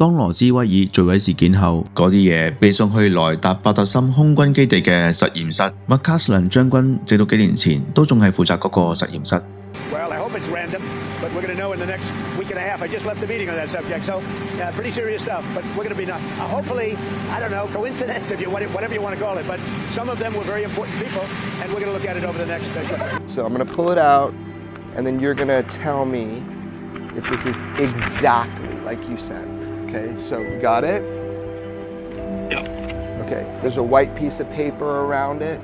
當羅茲威爾墜毀事件後，嗰啲嘢被送去萊達伯特森空軍基地嘅實驗室。麥卡瑟倫將軍直到幾年前都仲係負責嗰個實驗室。Well, I hope it's random, but we're going to know in the next week and a half. I just left a meeting on that subject, so pretty serious stuff. But we're going to be hopefully, I don't know, coincidence, whatever you want to call it. But some of them were very important people, and we're going to look at it over the next. So I'm going to pull it out, and then you're going to tell me if this is exactly like you said. Okay, so you got it? Yep. Okay, there's a white piece of paper around it.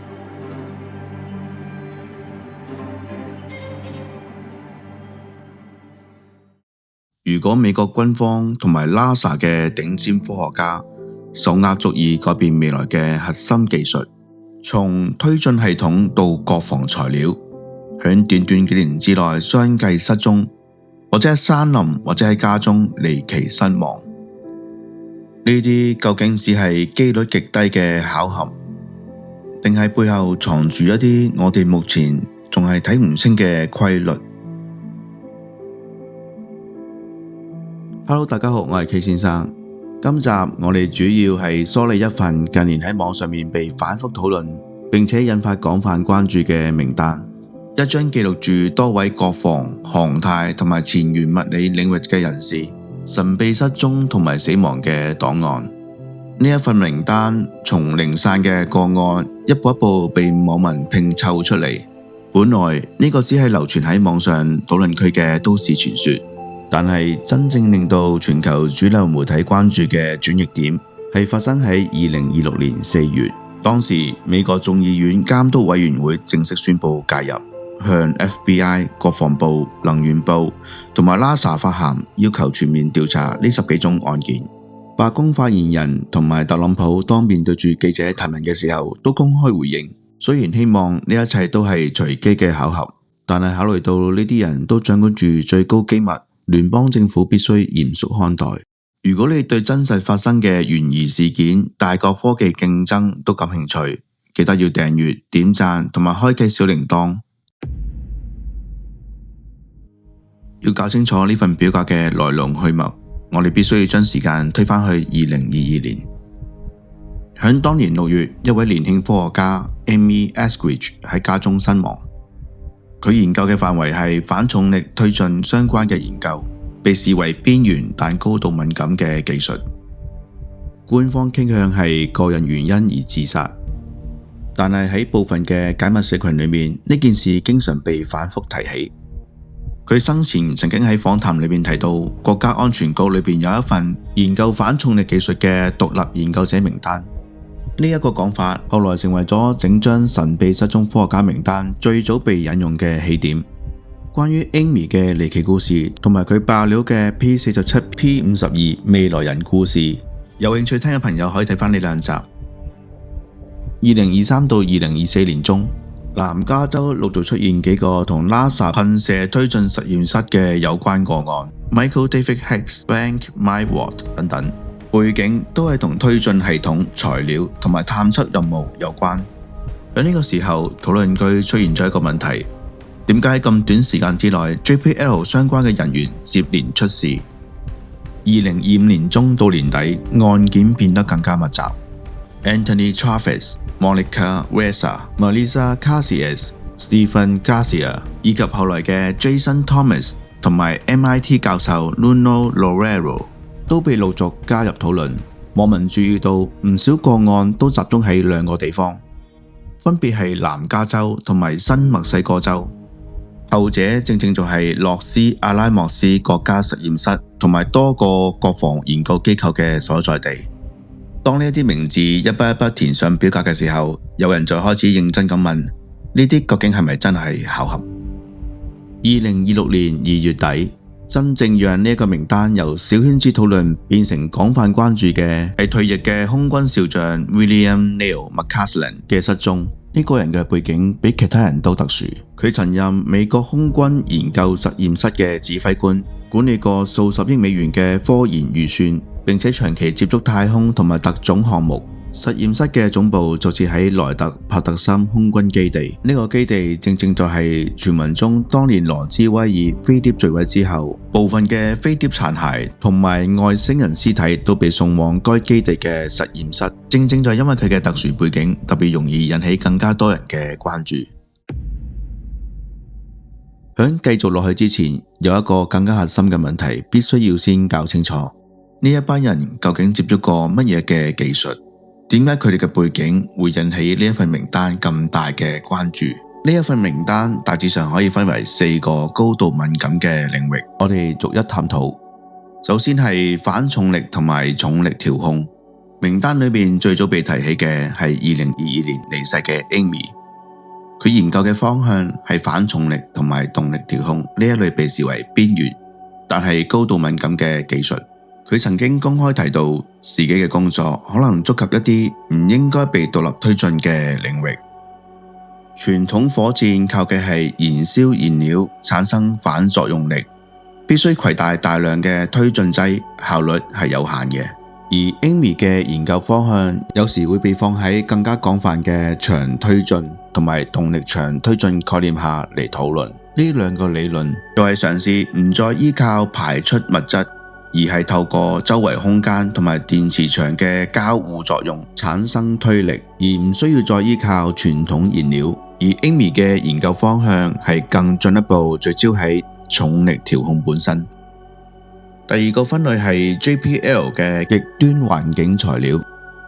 如果美國軍方同埋 NASA 嘅頂尖科學家手握足以改變未來嘅核心技術，從推進系統到國防材料，喺短短幾年之內相繼失蹤，或者喺山林或者喺家中離奇身亡，呢啲究竟只係機率極低嘅巧合，定係背後藏住一啲我哋目前仲係睇唔清嘅規律？Hello， 大家好，我係 K 先生。今集我哋主要係梳理一份近年喺網上面被反覆討論，並且引發廣泛關注嘅名單，一張記錄住多位國防、航太同埋前沿物理領域嘅人士神秘失蹤同埋死亡嘅檔案。呢一份名單從零散嘅個案一步一步被網民拼湊出嚟。本來呢個只係流傳喺網上討論區嘅都市傳說。但係真正令到全球主流媒體關注嘅轉捩點係發生喺2026年4月，當時美國眾議院監督委員會正式宣布介入，向 FBI、國防部、能源部同埋 NASA 發函，要求全面調查呢10幾宗案件。白宮發言人同埋特朗普當面對住記者提問嘅時候，都公開回應，雖然希望呢一切都係隨機嘅巧合，但係考慮到呢啲人都掌管住最高機密，聯邦政府必須嚴肅看待。如果你對真實發生嘅懸疑事件、大國科技競爭都感興趣，記得要訂閱、點讚同埋開啟小鈴鐺。要搞清楚呢份表格嘅來龍去脈，我哋必須要將時間推返去2022年。響當年6月，一位年輕科學家 Amy Eskridge 喺家中身亡。佢研究嘅範圍係反重力推進相關嘅研究，被視為邊緣但高度敏感嘅技術。官方傾向係個人原因而自殺，但係喺部分嘅解密社群裏面，呢件事經常被反覆提起。佢生前曾經喺訪談裏面提到，國家安全局裏面有一份研究反重力技術嘅獨立研究者名單。呢一個講法後來成為咗整張神秘失蹤科學家名單最早被引用嘅起點。關於 Amy 嘅離奇故事同埋佢爆料嘅 P47、P52 未來人故事，有興趣聽嘅朋友可以睇返呢兩集。2023到2024年中，南加州陸續出現幾個同 NASA 噴射推進實驗室嘅有關個案 ，Michael David Hicks、Frank Mywalt 等等。背景都係同推進系統、材料同埋探測任務有關。喺呢個時候，討論區出現咗一個問題：點解喺咁短時間之內 JPL 相關嘅人員接連出事？2025年中到年底，案件變得更加密集。Anthony Travis、Monica Ressa、Melissa Cassius、Stephen Garcia 以及後來嘅 Jason Thomas 同埋 MIT 教授 Nuno Loureiro都被陸續加入討論。網民注意到唔少個案都集中喺兩個地方，分別係南加州同埋新墨西哥州。後者正正就係洛斯阿拉莫斯國家實驗室同埋多個國防研究機構嘅所在地。當呢啲名字一筆一筆填上表格嘅時候，有人就開始認真咁問：呢啲究竟係咪真係巧合？2026年2月底，真正讓呢個名單由小圈子討論變成廣泛關注嘅係退役嘅空軍少將 William Neil McCaslin 嘅失蹤。呢個人嘅背景比其他人都特殊，佢曾任美國空軍研究實驗室嘅指揮官，管理過數十億美元嘅科研預算，並且長期接觸太空同埋特種項目。實驗室嘅總部就設喺萊特帕特森空軍基地，呢個基地正正就係傳聞中當年羅茲威爾飛碟墜毀之後，部分嘅飛碟殘骸同埋外星人屍體都被送往該基地嘅實驗室。正正就係因為佢嘅特殊背景，特別容易引起更加多人嘅關注。響繼續落去之前，有一個更加核心嘅問題，必須要先搞清楚。呢一班人究竟接觸過乜嘢嘅技術？點解佢哋嘅背景會引起呢一份名單咁大嘅關注？呢一份名單大致上可以分為4個高度敏感嘅領域，我哋逐一探討。首先係反重力同埋重力調控。名單裏面最早被提起嘅係2022年離世嘅 Amy。佢研究嘅方向係反重力同埋動力調控呢一類被視為邊緣，但係高度敏感嘅技術。佢曾經公開提到自己嘅工作可能觸及一啲唔應該被獨立推進嘅領域。傳統火箭靠嘅係燃燒燃料產生反作用力，必須攜帶大量嘅推進劑，效率係有限嘅。而 Amy 嘅研究方向有時會被放喺更加廣泛嘅場推進同埋動力場推進概念下嚟討論。呢兩個理論就係嘗試唔再依靠排出物質，而係透過周圍空間同埋電磁場嘅交互作用產生推力，而唔需要再依靠傳統燃料。而 Amy 嘅研究方向係更進一步聚焦喺重力調控本身。第二個分類係 JPL 嘅極端環境材料。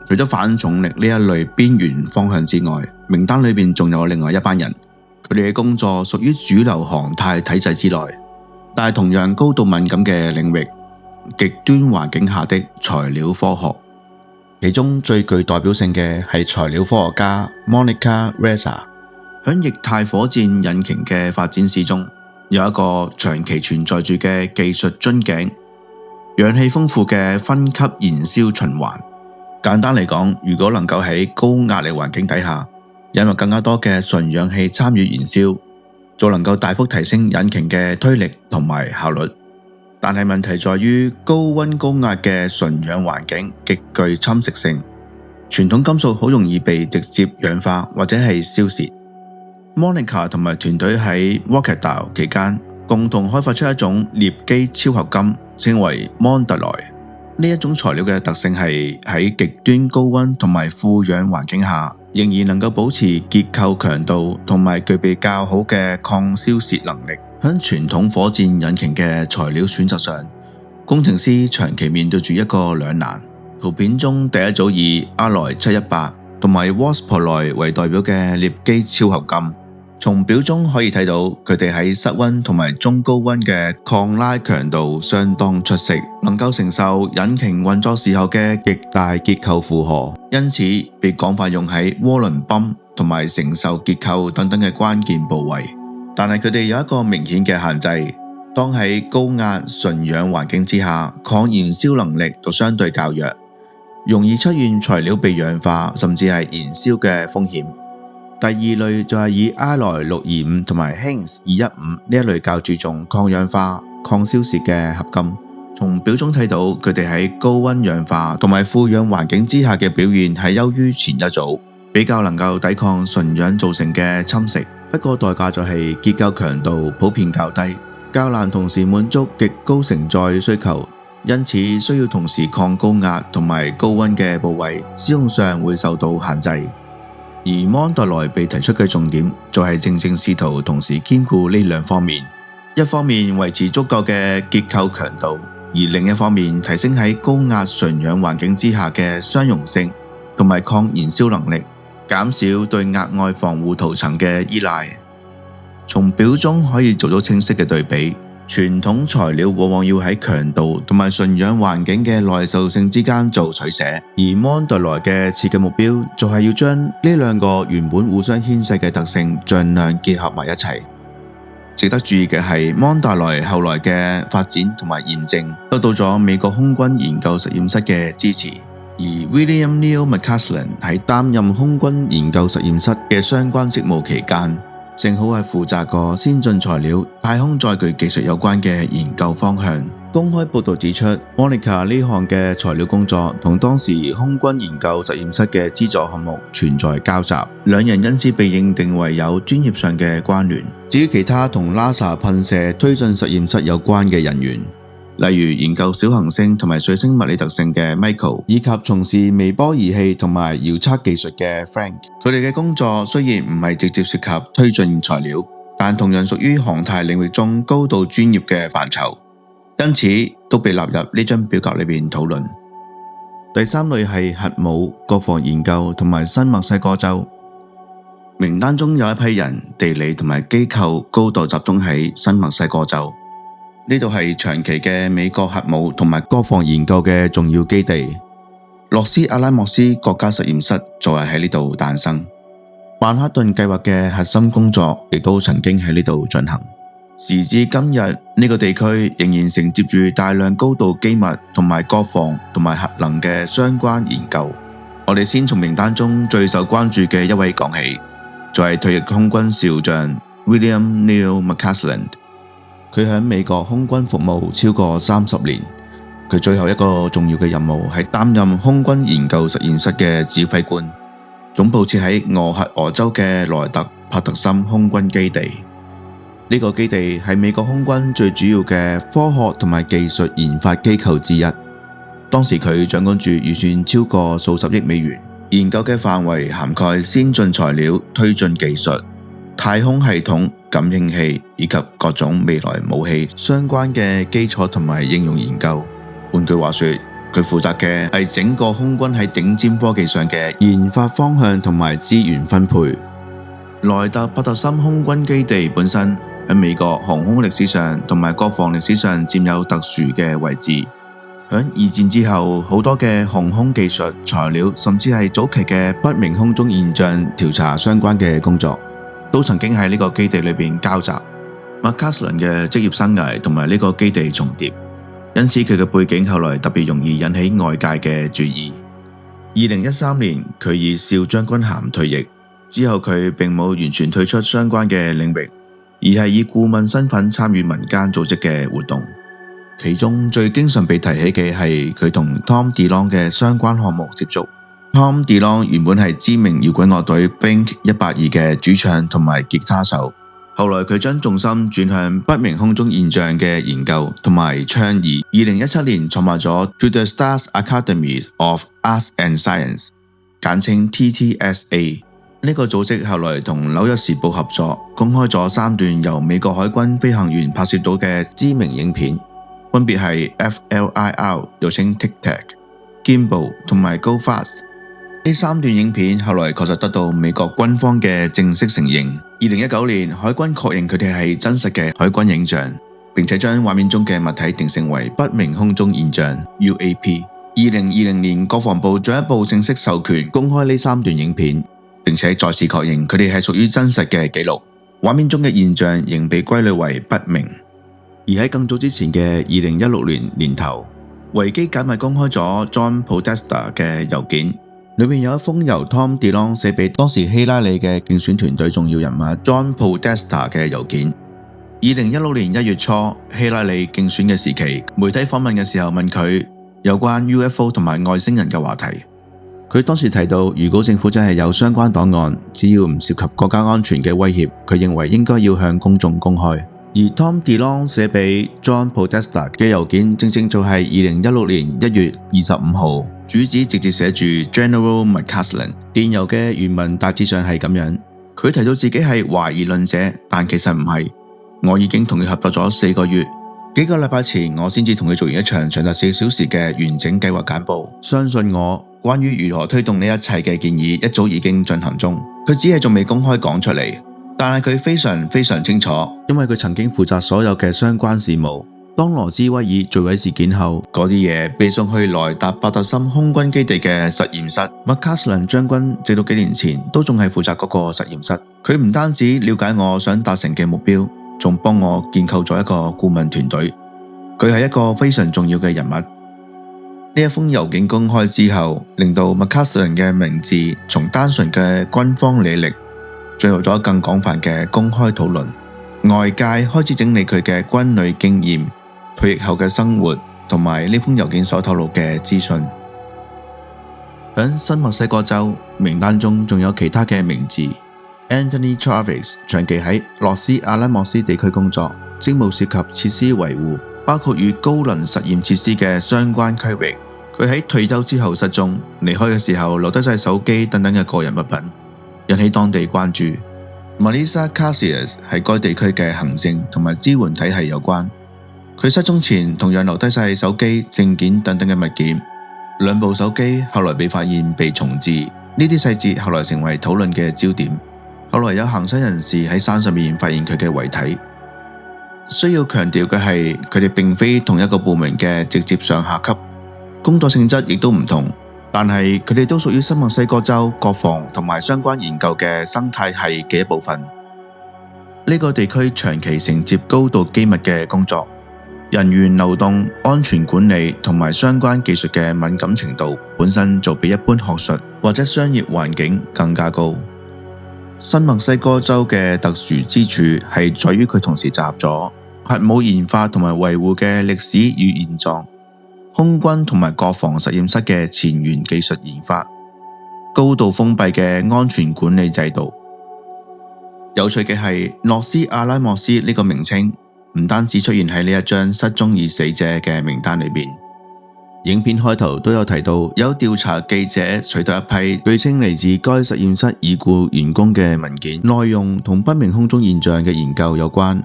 除咗反重力呢一類邊緣方向之外，名單裏面仲有另外一班人，佢哋嘅工作屬於主流航太體制之內，但係同樣高度敏感嘅領域，極端環境下的材料科學。其中最具代表性嘅係材料科學家 Monica Ressa。響液態火箭引擎嘅發展史中，有一個長期存在住嘅技術樽頸，氧氣豐富嘅分級燃燒循環。簡單嚟講，如果能夠喺高壓力環境底下引入更加多嘅純氧氣參與燃燒，就能夠大幅提升引擎嘅推力同埋效率。但係問題在於高溫高壓嘅純氧環境極具侵蝕性，傳統金屬好容易被直接氧化或者係燒蝕。Monica 同埋團隊喺 Rocketdyne 期間共同開發出一種鎳基超合金，稱為 Mondoloy。呢一種材料嘅特性係喺極端高溫同埋富氧環境下，仍然能夠保持結構強度同埋具備較好嘅抗燒蝕能力。喺傳統火箭引擎嘅材料選擇上，工程師長期面對住一個兩難。圖片中第一組以Alloy 718同埋 Waspaloy 為代表嘅鎳基超合金，從表中可以睇到佢哋喺室溫同埋中高溫嘅抗拉強度相當出色，能夠承受引擎運作時候嘅極大結構負荷，因此被廣泛用喺渦輪泵同埋承受結構等等嘅關鍵部位。但係佢哋有一個明顯嘅限制，當喺高壓純氧環境之下，抗燃燒能力就相對較弱，容易出現材料被氧化甚至係燃燒嘅風險。第二類就係以 Alloy 625同埋 Haynes 215呢一類較注重抗氧化、抗燒蝕嘅合金。從表中睇到佢哋喺高溫氧化同埋富氧環境之下嘅表現係優於前一組，比較能夠抵抗純氧造成嘅侵蝕。不過代價就係結構強度普遍較低，較難同時滿足極高承載需求，因此需要同時抗高壓同埋高溫嘅部位，使用上會受到限制。而 Mondoloy 被提出嘅重點就係正正試圖同時兼顧呢兩方面，一方面維持足夠嘅結構強度，而另一方面提升喺高壓純氧環境之下嘅相容性同埋抗燃燒能力，減少對額外防護塗層嘅依賴。從表中可以做到清晰嘅對比，傳統材料往往要喺強度同埋純氧環境嘅耐受性之間做取捨，而 Mondoloy 嘅設計目標就係要將呢兩個原本互相牽制嘅特性盡量結合埋一齊。值得注意嘅係 Mondoloy 後來嘅發展同埋驗證得到咗美國空軍研究實驗室嘅支持，而 William Neal McCausland 喺擔任空軍研究實驗室嘅相關職務期間，正好係負責個先進材料太空載具技術有關嘅研究方向。公開報導指出，莫妮卡呢項嘅材料工作同當時空軍研究實驗室嘅資助項目存在交集，兩人因此被認定為有專業上嘅關聯。至於其他同 NASA 噴射推進實驗室有關嘅人員，例如研究小行星同埋水星物理特性嘅 Michael， 以及從事微波儀器同埋遙測技術嘅 Frank， 佢哋嘅工作雖然唔係直接涉及推進材料，但同樣屬於航太領域中高度專業嘅範疇，因此都被納入呢張表格裏面討論。第三類係核武、國防研究同埋新墨西哥州。名單中有一批人，地理同埋機構高度集中喺新墨西哥州，呢度係長期嘅美國核武同埋國防研究嘅重要基地。洛斯阿拉莫斯國家實驗室就係喺呢度誕生。曼克頓計劃嘅核心工作亦都曾經喺呢度進行。時至今日，呢個地區仍然承接住大量高度機密同埋國防同埋核能嘅相關研究。我哋先從名單中最受關注嘅一位講起，就係退役空軍少將 William Neil McCausland。佢喺美國空軍服務超過30年，佢最後一個重要嘅任務係擔任空軍研究實驗室嘅指揮官，總部設喺俄亥俄州嘅萊特帕特森空軍基地。呢個基地係美國空軍最主要嘅科學同埋技術研發機構之一。當時佢掌管住預算超過數十億美元，研究嘅範圍涵蓋先進材料、推進技術、太空系統、感應器以及各種未來武器相關嘅基礎同埋應用研究。換句話說，佢負責嘅係整個空軍喺頂尖科技上嘅研發方向同埋資源分配。萊特帕特森空軍基地本身喺美國航空歷史上同埋國防歷史上佔有特殊嘅位置。喺二戰之後，好多嘅航空技術、材料，甚至係早期嘅不明空中現象調查相關嘅工作，都曾經喺呢個基地裏邊交集。McCausland嘅職業生涯同埋呢個基地重疊，因此佢嘅背景後來特別容易引起外界嘅注意。2013年，佢以少將軍銜退役，之後佢並冇完全退出相關嘅領域，而係以顧問身份參與民間組織嘅活動。其中最經常被提起嘅係佢同 Tom DeLonge 嘅相關項目接觸。Tom DeLonge 原本係知名搖滾樂隊 Blink-182嘅主唱同埋吉他手，後來佢將重心轉向不明空中現象嘅研究同埋倡議。2017年創辦咗 To the Stars Academy of Arts and Science， 簡稱 TTSA。呢個組織後來同紐約時報合作，公開咗3段由美國海軍飛行員拍攝到嘅知名影片，分別係 FLIR 又稱 Tic Tac、Gimbal 同埋 Go Fast。呢3段影片後來確實得到美國軍方嘅正式承認。2019年，海軍確認佢哋係真實嘅海軍影像，並且將畫面中嘅物體定性為不明空中現象 UAP。2020年，國防部進一步正式授權公開呢3段影片，並且再次確認佢哋係屬於真實嘅記錄。畫面中嘅現象仍被歸類為不明。而喺更早之前嘅2016年年頭，維基解密公開咗 John Podesta 嘅郵件，裏面有一封由 Tom DeLonge 寫俾當時希拉里嘅競選團隊重要人物 John Podesta 嘅郵件。2016年1月初，希拉里競選嘅時期，媒體訪問嘅時候問佢有關 UFO 同埋外星人嘅話題。佢當時提到，如果政府真係有相關檔案，只要唔涉及國家安全嘅威脅，佢認為應該要向公眾公開。而 Tom DeLonge 寫俾 John Podesta 嘅郵件，正正就係2016年1月25號，主旨直接寫住 General McCausland。電郵嘅原文大致上係咁樣，佢提到自己係懷疑論者，但其實唔係。我已經同佢合作咗4個月，幾個禮拜前我先至同佢做完一場長達4小時嘅完整計劃簡報。相信我，關於如何推動呢一切嘅建議一早已經進行中，佢只係仲未公開講出嚟。但係佢非常清楚，因為佢曾經負責所有嘅相關事務。當羅茲威爾墜毀事件後，嗰啲嘢被送去萊特帕特森空軍基地嘅實驗室。McCausland將軍直到幾年前都仲係負責嗰個實驗室。佢唔單止了解我想達成嘅目標，仲幫我建構咗一個顧問團隊。佢係一個非常重要嘅人物。呢一封郵件公開之後，令到 McCausland 嘅名字從單純嘅軍方履歷進入咗更廣泛嘅公開討論。外界開始整理佢嘅軍旅經驗，退役後嘅生活同埋呢封郵件所透露嘅資訊。喺新墨西哥州名單中仲有其他嘅名字。Anthony Travis 長期喺洛斯阿拉莫斯地區工作，職務涉及設施維護，包括與高能實驗設施嘅相關區域。佢喺退休之後失蹤，離開嘅時候留低晒手機等等嘅個人物品，引起當地關注。Melissa Casillas 係該地區嘅行政同埋支援體系有關。佢失蹤前同樣留低晒手機、證件等等嘅物件。兩部手機後來被發現被重置，呢啲細節後來成為討論嘅焦點。後來有行山人士喺山上面發現佢嘅遺體。需要強調嘅係，佢哋並非同一個部門嘅直接上下級，工作性質亦都唔同，但係佢哋都屬於新墨西哥州國防同埋相關研究嘅生態系嘅一部分。呢個地區長期承接高度機密嘅工作，人員流動、安全管理同埋相關技術嘅敏感程度本身就比一般學術或者商業環境更加高。新墨西哥州嘅特殊之處係在於佢同時集合咗核武研發同埋維護嘅歷史與現狀，空軍同埋國防實驗室嘅前沿技術研發，高度封閉嘅安全管理制度。有趣嘅係，洛斯阿拉莫斯呢個名稱唔單止出現喺呢一張失蹤已死者嘅名單裏邊，影片開頭都有提到，有調查記者取得一批據稱嚟自該實驗室已故員工嘅文件，內容同不明空中現象嘅研究有關。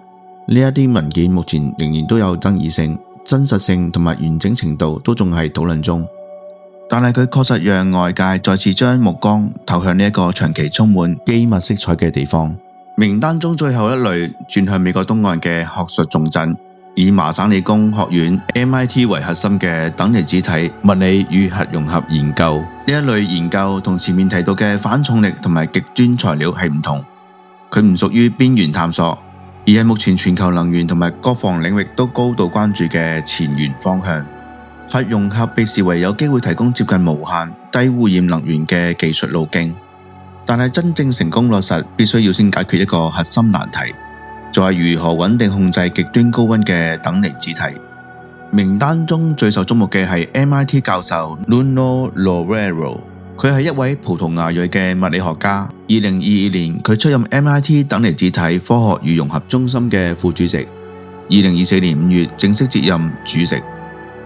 呢一啲文件目前仍然都有爭議性，真實性同埋完整程度都仲係討論中。但係佢確實讓外界再次將目光投向呢一個長期充滿機密色彩嘅地方。名單中最後一類轉向美國東岸嘅學術重鎮，以麻省理工學院 MIT 為核心嘅等離子體物理與核融合研究。呢一類研究同前面提到嘅反重力同埋極端材料係唔同，佢唔屬於邊緣探索，而係目前全球能源同埋國防領域都高度關注嘅前沿方向。核融合被視為有機會提供接近無限低污染能源嘅技術路徑，但係真正成功落實必須要先解決一個核心難題，就係如何穩定控制極端高溫嘅等離子體。名單中最受矚目嘅係 MIT 教授 Nuno Loureiro， 佢係一位葡萄牙裔嘅物理學家。2022年佢出任 MIT 等離子體科學與融合中心嘅副主席。2024年5月正式接任主席。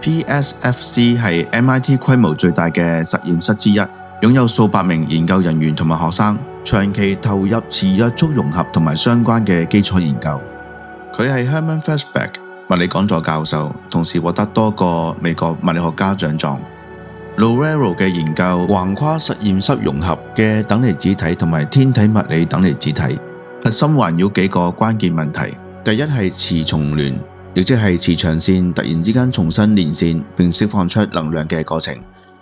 PSFC 係 MIT 規模最大嘅實驗室之一，擁有數百名研究人員同埋學生，長期投入磁約束融合同埋相關嘅基礎研究。佢係 Herman Feshbach 物理講座教授，同時獲得多個美國物理學家獎狀。Loureiro 嘅研究橫跨實驗室融合嘅等離子體同埋天體物理等離子體，核心環繞幾個關鍵問題。第一係磁重聯，亦即係磁場線突然之間重新連線並釋放出能量嘅過程，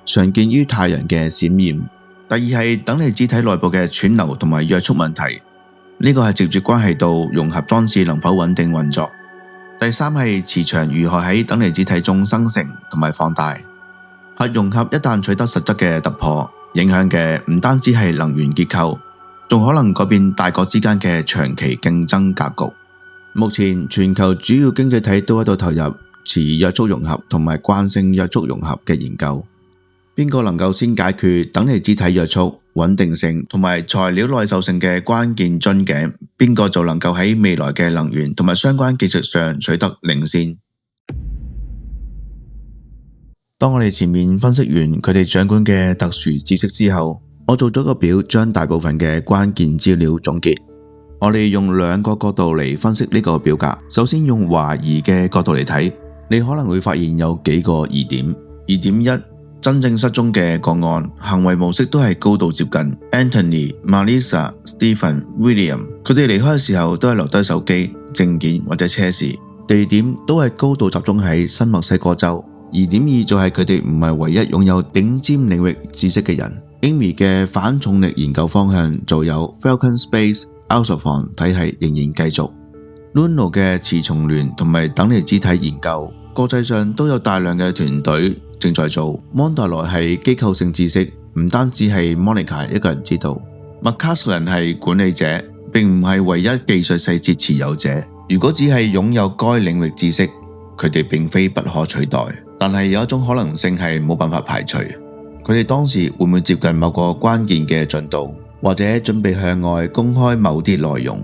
常見於太陽嘅閃焰。第二係等離子體內部嘅串流同埋約束問題，呢個係直接關係到融合裝置能否穩定運作。第三係磁場如何喺等離子體中生成同埋放大。核融合一旦取得實質嘅突破，影響嘅唔單止係能源結構，仲可能改變大國之間嘅長期競爭格局。目前全球主要經濟體都喺度投入磁約束融合同埋慣性約束融合嘅研究。邊個能夠先解決等離子體約束、穩定性同埋材料耐受性嘅關鍵樽頸，邊個就能夠喺未來嘅能源同埋相關技術上取得領先。當我哋前面分析完佢哋掌管嘅特殊知識之後，我做咗個表，將大部分嘅關鍵資料總結。我哋用兩個角度嚟分析呢個表格。首先用懷疑嘅角度嚟睇，你可能會發現有幾個疑點。疑點一，真正失蹤嘅個案行為模式都係高度接近 Anthony、Melissa、Stephen、William， 佢哋離開嘅時候都係留低手機、證件或者車匙，地點都係高度集中喺新墨西哥州。疑點二就係佢哋唔係唯一擁有頂尖領域知識嘅人。Amy 嘅反重力研究方向就有 Falcon Space、Alphaform 體系仍然繼續。Nuno 嘅磁重聯同埋等離子體研究，國際上都有大量嘅團隊正在做。Mondale係機構性知識，唔單止係 Monica 一個人知道。McCaslin 係管理者，並唔係唯一技術細節持有者。如果只係擁有該領域知識，佢哋並非不可取代，但係有一種可能性係冇辦法排除。佢哋當時會唔會接近某個關鍵嘅進度，或者準備向外公開某啲內容。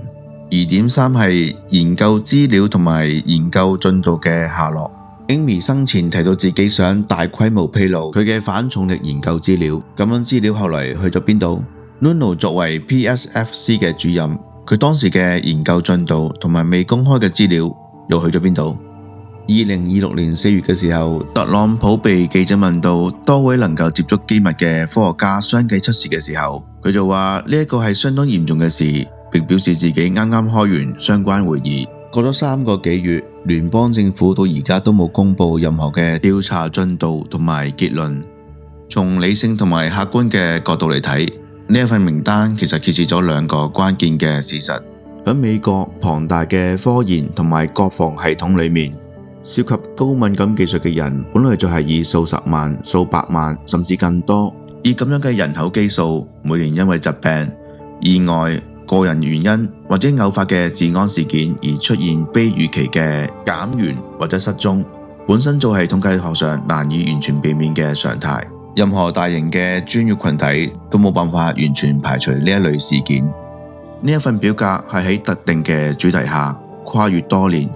2.3係研究資料同埋研究進度嘅下落。Amy 生前提到自己想大規模披露佢嘅反重力研究資料，咁樣資料後嚟去咗邊度？ Nuno 作為 PSFC 嘅主任，佢當時嘅研究進度同埋未公開嘅資料又去咗邊度？2026年4月嘅時候，特朗普被記者問到多位能夠接觸機密嘅科學家相繼出事嘅時候，佢就話呢一個係相當嚴重嘅事，並表示自己啱啱開完相關會議。過咗3個幾月，聯邦政府到而家都冇公布任何嘅調查進度同埋結論。從理性同埋客觀嘅角度嚟睇，呢一份名單其實揭示咗2個關鍵嘅事實。喺美國龐大嘅科研同埋國防系統裏面，涉及高敏感技術嘅人本來就係以數十萬、數百萬甚至更多。以咁樣嘅人口基數，每年因為疾病、意外、個人原因或者偶發嘅治安事件而出現非預期嘅減員或者失蹤，本身就係統計學上難以完全避免嘅常態。任何大型嘅專業群體都冇辦法完全排除呢一類事件。呢一份表格係喺特定嘅主題下，跨越多年，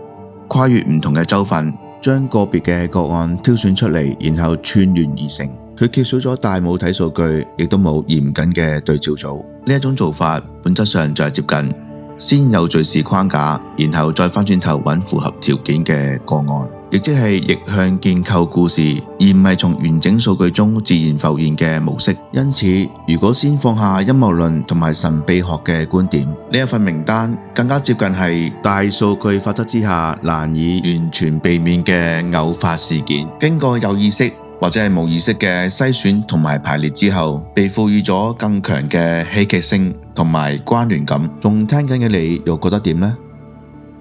跨越唔同嘅州份，將個別嘅個案挑選出嚟，然後串聯而成。佢缺少咗大母體數據，亦都冇嚴謹嘅對照組。呢一種做法本質上就係接近先有敘事框架，然後再翻轉頭揾符合條件嘅個案，亦即係逆向建構故事，而唔係從完整數據中自然浮現嘅模式。因此，如果先放下陰謀論同埋神秘學嘅觀點，呢一份名單更加接近係大數據法則之下難以完全避免嘅偶發事件，經過有意識或者係無意識嘅篩選同埋排列之後，被賦予咗更強嘅戲劇性同埋關聯感。仲聽緊嘅你又覺得點呢？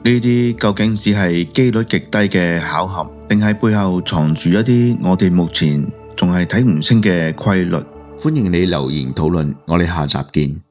呢啲究竟只係機率極低嘅巧合，定係背後藏住一啲我哋目前仲係睇唔清嘅規律？歡迎你留言討論，我哋下集見。